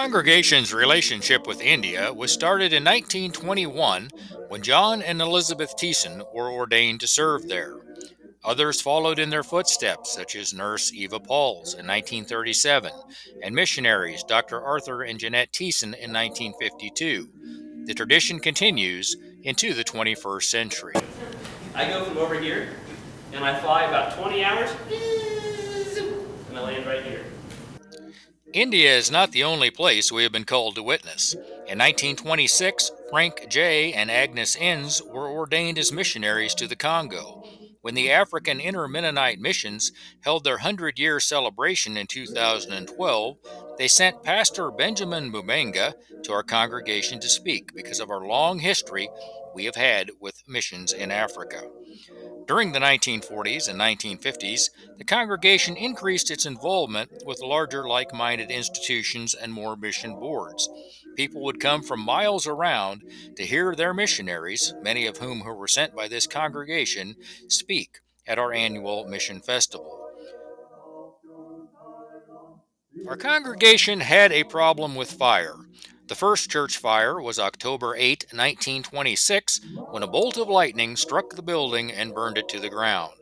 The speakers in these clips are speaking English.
congregation's relationship with India was started in 1921 when John and Elizabeth Thiessen were ordained to serve there. Others followed in their footsteps, such as Nurse Eva Pauls in 1937 and missionaries Dr. Arthur and Jeanette Thiessen in 1952. The tradition continues into the 21st century. I go from over here and I fly about 20 hours and I land right here. India is not the only place we have been called to witness. In 1926, Frank J. and Agnes Innes were ordained as missionaries to the Congo. When the African Inter-Mennonite Missions held their 100-year celebration in 2012, they sent Pastor Benjamin Mubenga to our congregation to speak because of our long history we have had with missions in Africa. During the 1940s and 1950s, the congregation increased its involvement with larger like-minded institutions and more mission boards. People would come from miles around to hear their missionaries, many of whom were sent by this congregation, speak at our annual mission festival. Our congregation had a problem with fire. The first church fire was October 8, 1926, when a bolt of lightning struck the building and burned it to the ground.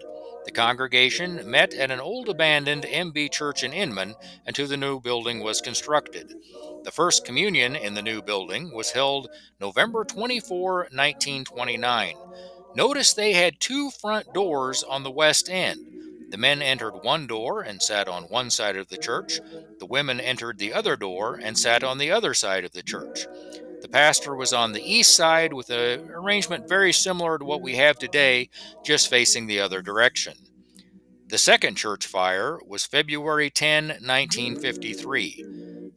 The congregation met at an old abandoned MB church in Inman until the new building was constructed. The first communion in the new building was held November 24, 1929. Notice they had two front doors on the west end. The men entered one door and sat on one side of the church. The women entered the other door and sat on the other side of the church. The pastor was on the east side with an arrangement very similar to what we have today, just facing the other direction. The second church fire was February 10, 1953.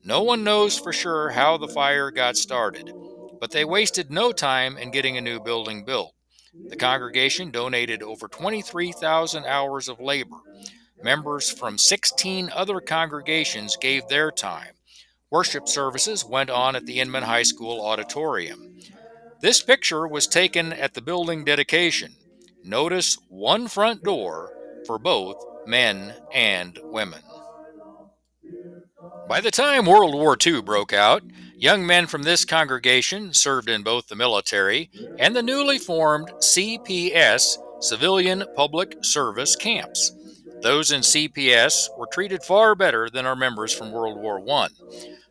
No one knows for sure how the fire got started, but they wasted no time in getting a new building built. The congregation donated over 23,000 hours of labor. Members from 16 other congregations gave their time. Worship services went on at the Inman High School auditorium. This picture was taken at the building dedication. Notice one front door for both men and women. By the time World War II broke out, young men from this congregation served in both the military and the newly formed CPS, Civilian Public Service Camps. Those in CPS were treated far better than our members from World War I.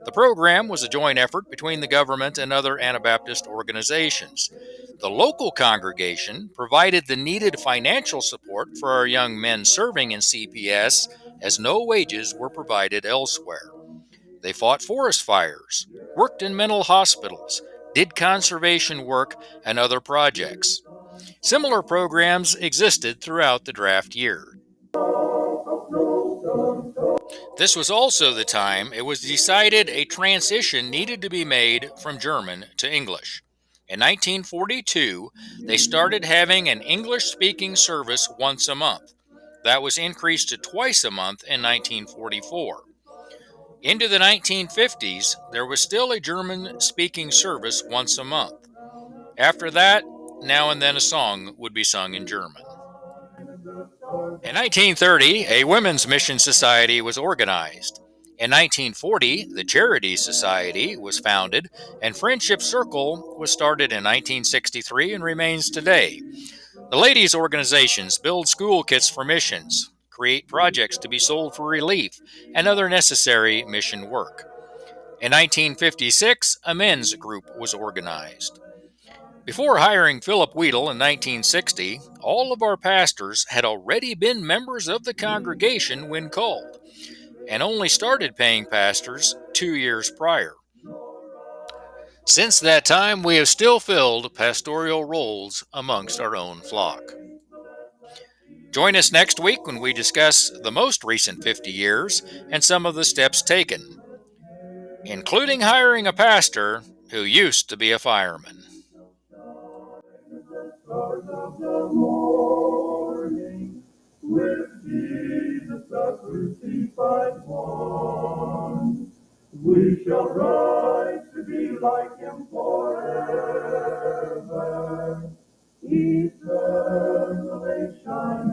The program was a joint effort between the government and other Anabaptist organizations. The local congregation provided the needed financial support for our young men serving in CPS, as no wages were provided elsewhere. They fought forest fires, worked in mental hospitals, did conservation work, and other projects. Similar programs existed throughout the draft year. This was also the time it was decided a transition needed to be made from German to English. In 1942, they started having an English-speaking service once a month. That was increased to twice a month in 1944. Into the 1950s, there was still a German-speaking service once a month. After that, now and then a song would be sung in German. In 1930, a Women's Mission Society was organized. In 1940, the Charity Society was founded, and Friendship Circle was started in 1963 and remains today. The ladies' organizations build school kits for missions, create projects to be sold for relief, and other necessary mission work. In 1956, a men's group was organized. Before hiring Philip Weedle in 1960, all of our pastors had already been members of the congregation when called, and only started paying pastors 2 years prior. Since that time, we have still filled pastoral roles amongst our own flock. Join us next week when we discuss the most recent 50 years and some of the steps taken, including hiring a pastor who used to be a fireman. With Jesus the crucified one, we shall rise to be like him forever. Eternally shine